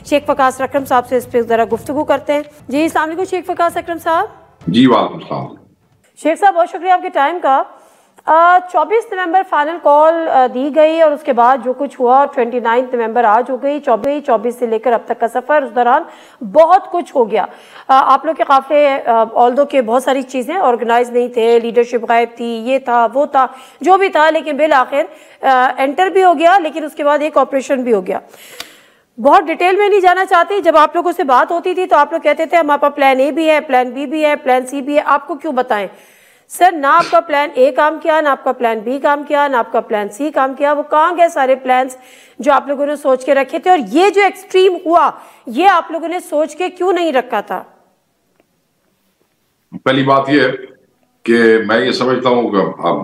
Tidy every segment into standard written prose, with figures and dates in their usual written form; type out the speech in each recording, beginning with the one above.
शेख वकास अकरम साहब से इस पर ज़रा गुफ्तगू करते हैं। जी अस्सलाम वालेकुम शेख वकास अकरम साहब। जी वालेकुम सलाम। शेख साहब बहुत शुक्रिया आपके टाइम का। 24 नवंबर फाइनल कॉल दी गई और उसके बाद जो कुछ हुआ 29 नवंबर आज हो गई, 24 से लेकर अब तक का सफ़र, उस दौरान बहुत कुछ हो गया। आप लोग के काफ़िले ऑल्दो के बहुत सारी चीज़ें ऑर्गेनाइज नहीं थे, लीडरशिप गायब थी, ये था वो था जो भी था, लेकिन बिल आखिर एंटर भी हो गया, लेकिन उसके बाद एक ऑपरेशन भी हो गया। बहुत डिटेल में नहीं जाना चाहती, जब आप लोगों से बात होती थी तो आप लोग कहते थे हमारे पास प्लान ए भी है, प्लान बी भी है, प्लान सी भी है। आपको क्यों बताएं सर, ना आपका प्लान ए काम किया, ना आपका प्लान बी काम किया, ना आपका प्लान सी काम किया। वो कहाँ गए सारे प्लान्स जो आप लोगों ने सोच के रखे थे? और ये जो एक्सट्रीम हुआ, ये आप लोगों ने सोच के क्यों नहीं रखा था? पहली बात ये है कि मैं ये समझता हूँ कि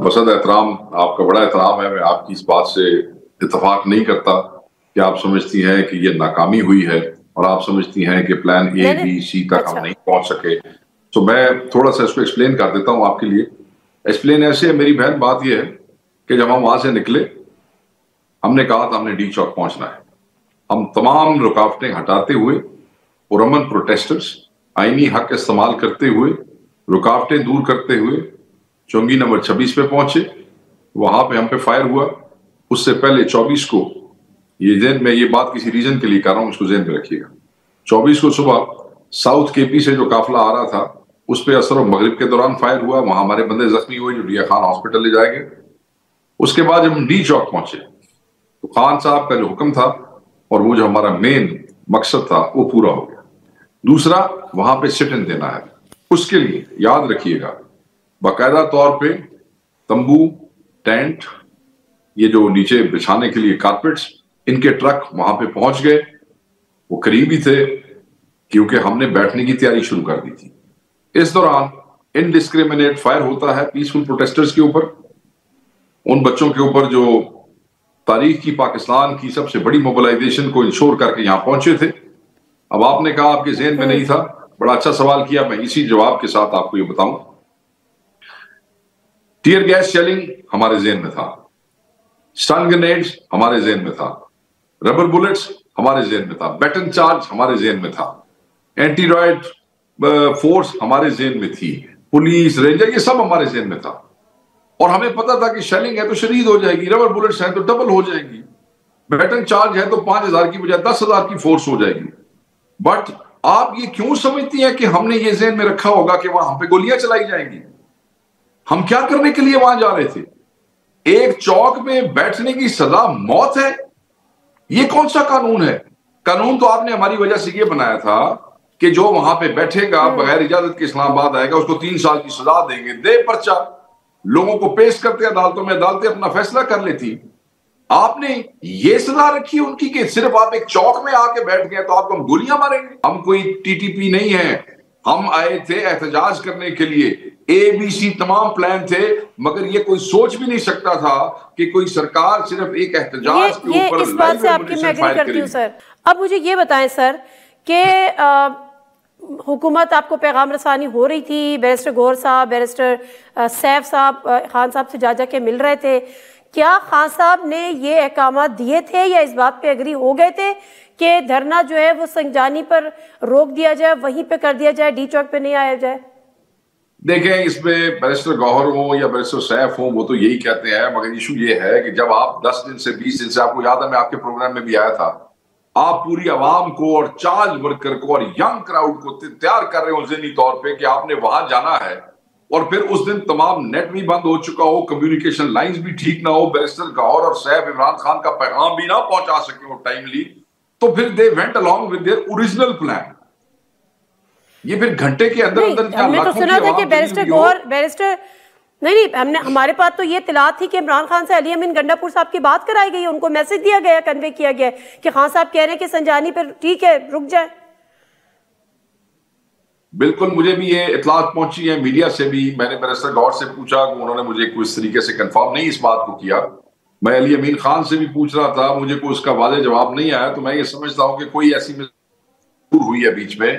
बसद एहतराम, आपका बड़ा एहतराम है, मैं आपकी इस बात से इत्तेफाक नहीं करता कि आप समझती हैं कि ये नाकामी हुई है और आप समझती हैं कि प्लान ए बी सी तक हम नहीं पहुंच सके। तो मैं थोड़ा सा इसको एक्सप्लेन कर देता हूं आपके लिए। एक्सप्लेन ऐसे है मेरी बहन, बात ये है कि जब हम वहां से निकले, हमने कहा था हमने डी चौक पहुंचना है। हम तमाम रुकावटें हटाते हुए, पुरअमन प्रोटेस्टर्स आईनी हक इस्तेमाल करते हुए, रुकावटें दूर करते हुए चौंगी नंबर 26 पे पहुंचे। वहां पे हम पे फायर हुआ। उससे पहले 24 को, ये जेन में ये बात किसी रीजन के लिए कर रहा हूं, इसको जेन में रखिएगा, 24 को सुबह साउथ केपी से जो काफिला आ रहा था उस पे असर और मगरिब के दौरान फायर हुआ। वहां हमारे बंदे जख्मी हुए जो रिया खान हॉस्पिटल ले जाए गए। उसके बाद जब हम डी चौक पहुंचे तो खान साहब का जो हुक्म था और वो जो हमारा मेन मकसद था वो पूरा हो गया। दूसरा, वहां पे सिट इन देना है। उसके लिए याद रखिएगा, बाकायदा तौर पे तंबू, टेंट, ये जो नीचे बिछाने के लिए कारपेट्स, इनके ट्रक वहां पे पहुंच गए। वो करीब ही थे क्योंकि हमने बैठने की तैयारी शुरू कर दी थी। इस दौरान इनडिस्क्रिमिनेट फायर होता है पीसफुल प्रोटेस्टर्स के ऊपर, उन बच्चों के ऊपर जो तारीख की पाकिस्तान की सबसे बड़ी मोबिलाइजेशन को इंश्योर करके यहां पहुंचे थे। अब आपने कहा आपके ज़हन में नहीं था, बड़ा अच्छा सवाल किया, मैं इसी जवाब के साथ आपको ये बताऊं। टीयर गैस शेलिंग हमारे ज़हन में था, स्टन ग्रेनेड्स हमारे ज़हन में था, रबर बुलेट्स हमारे ज़हन में था, बैटन चार्ज हमारे ज़हन में था, एंटी रॉयड फोर्स हमारे ज़हन में थी, पुलिस, रेंजर, ये सब हमारे ज़हन में था। और हमें पता था कि शेलिंग है तो शदीद हो जाएगी, रबर बुलेट्स हैं तो डबल हो जाएगी, बैटन चार्ज है तो 5000 की बजाय 10,000 की फोर्स हो जाएगी। बट आप ये क्यों समझती हैं कि हमने ये ज़हन में रखा होगा कि वहां हम पे गोलियां चलाई जाएंगी? हम क्या करने के लिए वहां जा रहे थे? एक चौक में बैठने की सजा मौत है? ये कौन सा कानून है? कानून तो आपने हमारी वजह से ये बनाया था कि जो वहां पे बैठेगा बगैर इजाजत के इस्लामाबाद आएगा उसको 3 साल की सजा देंगे, दे पर्चा, लोगों को पेश करते अदालतों में, अदालतें अपना फैसला कर लेती। आपने ये सजा रखी उनकी कि सिर्फ आप एक चौक में आके बैठ गए तो आपको हम गोलियां मारेंगे। हम कोई टीटीपी नहीं है, हम आए थे एहतजाज करने के लिए। ABC तमाम प्लान थे, मगर ये कोई सोच भी नहीं सकता था कि कोई सरकार सिर्फ एक एहतजाज के ऊपर इस बात से आपकी मैं एग्री करती हूं सर। अब मुझे ये बताएं सर कि हुकूमत आपको पैगाम रसानी हो रही थी, बैरिस्टर गौहर साहब, बैरिस्टर सैफ साहब खान साहब से जा के मिल रहे थे, क्या खान साहब ने ये अहकाम दिए थे या इस बात पे एग्री हो गए थे कि धरना जो है वो संजानी पर रोक दिया जाए, वहीं पे कर दिया जाए, डी चौक पे नहीं आया जाए? देखें, इसमें बैरिस्टर गौहर हो या बैरिस्टर सैफ हो, वो तो यही कहते हैं, मगर इशू ये है कि जब आप 10 दिन से 20 दिन से, आपको याद है मैं आपके प्रोग्राम में भी आया था, आप पूरी आवाम को और चार्ज वर्कर को और यंग क्राउड को तैयार कर रहे हो ज़हनी तौर पे कि आपने वहां जाना है, और फिर उस दिन तमाम नेट भी बंद हो चुका हो, कम्युनिकेशन लाइंस भी ठीक ना हो, बैरिस्टर गौहर और सैफ इमरान खान का पैगाम भी ना पहुंचा सके वो टाइमली, तो फिर they went along with their original plan. ये फिर घंटे के अंदर अंदर हमने तो सुना था कि बैरिस्टर गौहर, बैरिस्टर नहीं, हमने, हमारे पास तो ये इत्तलात थी कि इमरान खान से अली अमीन गंडापुर साहब की बात कराई गई है, उनको मैसेज दिया गया, कन्वे किया गया कि खान साहब कह रहे हैं कि संजानी पर ठीक है रुक जाए। बिल्कुल, मुझे भी ये इत्तलात पहुंची है मीडिया से भी। मैंने बैरिस्टर गौहर से पूछा, उन्होंने मुझे कोई इस तरीके से कंफर्म नहीं इस बात को किया। मैं अली अमीन खान से भी पूछ रहा था, मुझे कोई उसका वाज़ेह जवाब नहीं आया। तो मैं ये समझता हूँ कि कोई ऐसी हुई है बीच में,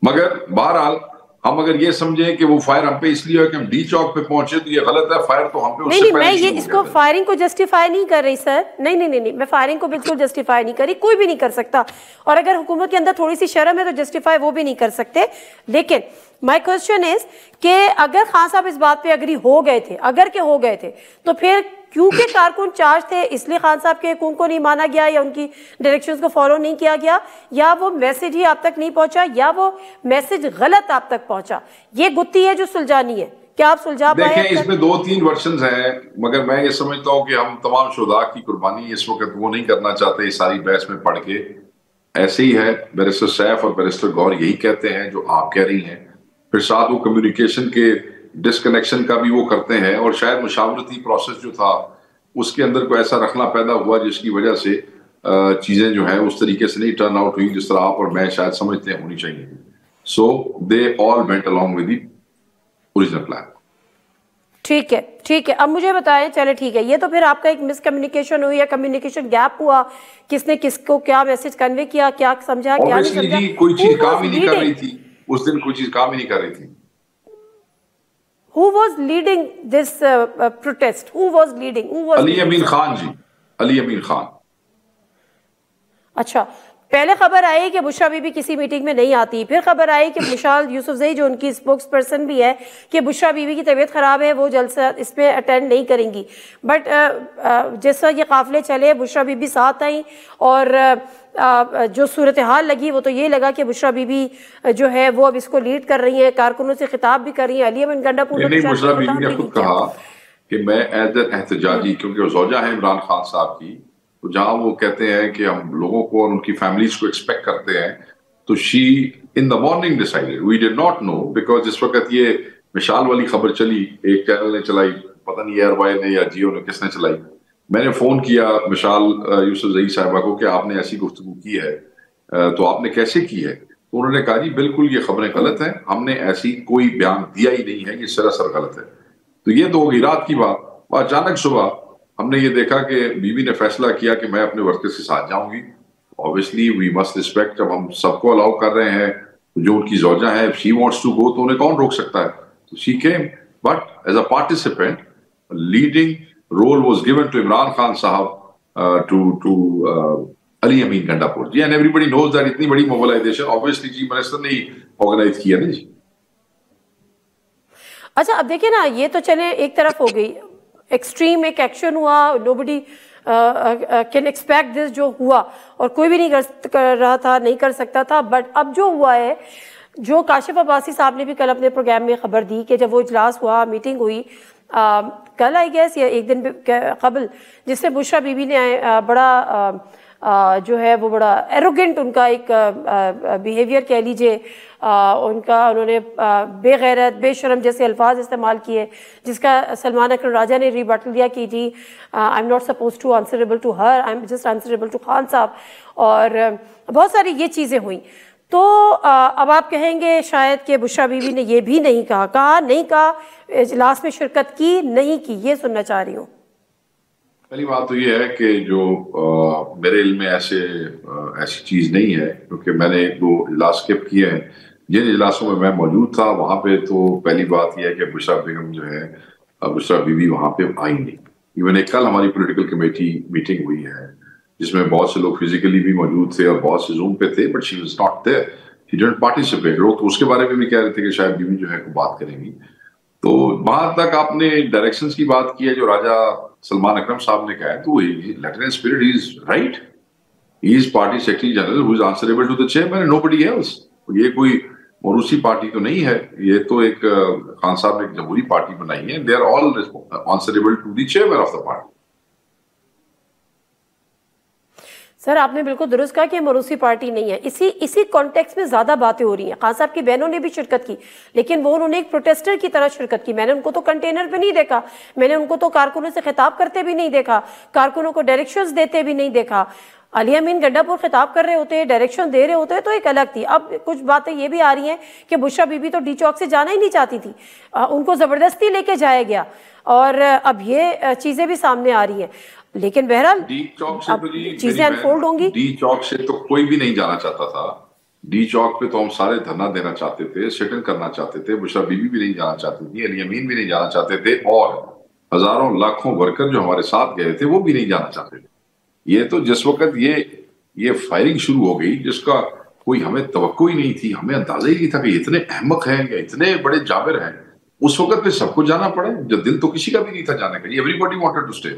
मगर बहरहाल हम अगर ये समझें कि वो फायर हम पे इसलिए है कि हम डी चौक पे पहुंचे तो ये गलत है, फायर तो हम पे उससे नहीं, पहले मैं ये शुरू हो इसको गया था। फायरिंग को जस्टिफाई नहीं कर रही सर, नहीं, मैं फायरिंग को बिल्कुल जस्टिफाई नहीं करी, कोई भी नहीं कर सकता, और अगर हुकूमत के अंदर थोड़ी सी शर्म है तो जस्टिफाई वो भी नहीं कर सकते। लेकिन माय क्वेश्चन इज कि अगर खान साहब इस बात पे अग्री हो गए थे, अगर के हो गए थे, तो फिर क्योंकि कारकुन चार्ज थे इसलिए खान साहब के हुकुम को नहीं माना गया या उनकी डायरेक्शंस को फॉलो नहीं किया गया, या वो मैसेज ही आप तक नहीं पहुंचा, या वो मैसेज गलत आप तक पहुंचा? ये गुत्थी है जो सुलझानी है, क्या आप सुलझा पाए? देखिए, इसमें 2-3 वर्जन्स हैं, मगर मैं ये समझता हूँ कि हम तमाम शुहदा की कुर्बानी इस वक्त वो नहीं करना चाहते इस सारी बहस में पढ़ के। ऐसे ही है, बैरिस्टर सैफ और बैरिस्टर गौर यही कहते हैं जो आप कह रही हैं, फिर साथ वो कम्युनिकेशन के डिस्कनेक्शन का भी वो करते हैं, और शायद मुशावरती प्रोसेस जो था उसके अंदर कोई ऐसा रखना पैदा हुआ जिसकी वजह से चीजें जो है उस तरीके से नहीं टर्न आउट हुई जिस तरह आप और मैं शायद समझते हैं होनी चाहिए। So they all went along with the original plan. ठीक है, अब मुझे बताएं, चले ठीक है, ये तो फिर आपका एक मिसकम्युनिकेशन हुई या कम्युनिकेशन गैप हुआ, किसने किसको क्या मैसेज कन्वे किया, क्या समझा, क्या नहीं समझा? जी, कोई चीज काम ही नहीं कर रही थी उस दिन, कोई चीज काम ही नहीं कर रही थी। Who was leading this protest? Who was leading? Ali अमीन खान जी, अली अमीन खान। अच्छा, पहले खबर आई कि बुशरा बीबी किसी मीटिंग में नहीं आती, फिर खबर आई कि मुशाल यूसुफजई जो उनकी स्पोक्स पर्सन भी है कि बुशरा बीबी की तबीयत खराब है, वो जलसा इसमें अटेंड नहीं करेंगी। बट जैसा ये काफिले चले, बुशरा बीबी साथ आई, और जो सूरत हाल लगी वो तो ये लगा कि बुशरा बीबी जो है वो अब इसको लीड कर रही है, कारकुनों से खिताब भी कर रही है। अली अमीन गंडापुर नहीं, बुशरा बीबी ने खुद कहा कि मैं एज एहतजाजी, क्योंकि वो ज़ौजा है इमरान खान साहब की, तो जहां वो कहते हैं कि हम लोगों को और उनकी फैमिलीज को एक्सपेक्ट करते हैं, तो she in the morning decided, we did not know, because जिस वक्त ये मिशाल वाली खबर चली, एक चैनल ने चलाई, पता नहीं एयरवाई ने या जियो ने किसने चलाई, मैंने फोन किया मिशाल यूसुफजई साहिबा को कि आपने ऐसी गुफ्तगू की है, तो आपने कैसे की है? तो उन्होंने कहा जी बिल्कुल ये खबरें गलत हैं, हमने ऐसी कोई बयान दिया ही नहीं है, ये सरासर गलत है। तो ये तो होगी रात की बात। अचानक सुबह हमने ये देखा कि बीवी ने फैसला किया कि मैं अपने वर्कर्स के साथ जाऊंगी। ऑब्वियसली वी मस्ट रिस्पेक्ट, जब हम सबको अलाउ कर रहे हैं, जो उनकी ज़ौजा है, शी वांट्स टू गो, तो उन्हें कौन रोक सकता है? तो she came, but as a participant, leading role was given to Imran Khan साहब, to Ali Amin Gandapur ji, and everybody knows that इतनी बड़ी मोबिलाइजेशन ऑब्वियसली चीफ मिनिस्टर ने ऑर्गेनाइज किया ना जी। अच्छा, अब देखिए ना, ये तो चले एक तरफ हो गई, एक्सट्रीम एक एक्शन हुआ, नोबडी कैन एक्सपेक्ट दिस जो हुआ, और कोई भी नहीं कर रहा था, नहीं कर सकता था। बट अब जो हुआ है, जो काशिफ अब्बासी साहब ने भी कल अपने प्रोग्राम में खबर दी कि जब वो इजलास हुआ, मीटिंग हुई कल आई गेस या एक दिन कबल, जिससे बुशरा बीबी ने बड़ा जो है वो बड़ा एरोगेंट उनका एक बिहेवियर कह लीजिए, उन्होंने बेगैरत, बेशरम जैसे अल्फाज इस्तेमाल किए, जिसका सलमान अकरम राजा ने रिबटल दिया कि जी I am not suppose to answerable to her, I am just answerable to Khan साहब, और बहुत सारी ये चीज़ें हुई। तो अब आप कहेंगे शायद कि बुशरा बीबी ने ये भी नहीं कहा, इजलास में शिरकत की नहीं की, ये सुनना चाह रही हूँ। पहली बात तो ये है कि जो मेरे इल्म में ऐसी चीज नहीं है, क्योंकि मैंने 2 इजलास स्किप किए हैं। जिन इजलासों में मैं मौजूद था वहां पे तो पहली बात यह है कि बुशरा बेगम जो है, बुशरा बीबी वहां पे आई नहीं। इवन एक कल हमारी पॉलिटिकल कमेटी मीटिंग हुई है जिसमें बहुत से लोग फिजिकली भी मौजूद थे और बहुत से जूम पे थे, but she was not there, she didn't participate. लोग तो उसके बारे में भी कह रहे थे कि शायद बीबी जो है बात करेंगी। तो वहां तक आपने डायरेक्शंस की बात की है जो राजा सलमान अकरम साहब ने कहा है, तो letter and spirit he is right, he is party secretary general who is answerable to the chairman and nobody else. ये कोई मरूसी पार्टी तो नहीं है, ये तो एक खान साहब ने एक जमहूरी पार्टी बनाई है, they are all answerable to the chairman of the party. Sir आपने बिल्कुल दुरुस्त कहा कि मरूसी पार्टी नहीं है। इसी कॉन्टेक्स्ट में ज्यादा बातें हो रही हैं। खान साहब की बहनों ने भी शिरकत की, लेकिन वो उन्होंने एक प्रोटेस्टर की तरह शिरकत की। मैंने उनको तो कंटेनर पे नहीं देखा, मैंने उनको तो कारकुनों से खिताब करते भी नहीं देखा, कारकुनों को डायरेक्शंस देते भी नहीं देखा। अली अमीन गंडापुर खिताब कर रहे होते, डायरेक्शन दे रहे होते तो एक अलग थी। अब कुछ बातें ये भी आ रही हैं कि बुशरा बीबी तो डी चौक से जाना ही नहीं चाहती थी, उनको जबरदस्ती लेके जाया गया, और अब ये चीजें भी सामने आ रही हैं। लेकिन बहरहाल डी चौक से तो चीजें अनफोल्ड होंगी। डी चौक से तो कोई भी नहीं जाना चाहता था। डी चौक पे तो हम सारे धरना देना चाहते थे, सिट इन करना चाहते थे, बुशरा बीबी भी नहीं जाना चाहती थी, अली अमीन भी नहीं जाना चाहते थे, और हजारों लाखों वर्कर जो हमारे साथ गए थे वो भी नहीं जाना चाहते थे। ये तो जिस वक्त ये फायरिंग शुरू हो गई, जिसका कोई हमें तवक्को ही नहीं थी, हमें अंदाजा ही नहीं था कि इतने अहमक हैं या इतने बड़े जाबिर हैं, उस वक्त पे सबको जाना पड़े, जब दिल तो किसी का भी नहीं था जाने का। Everybody wanted to stay.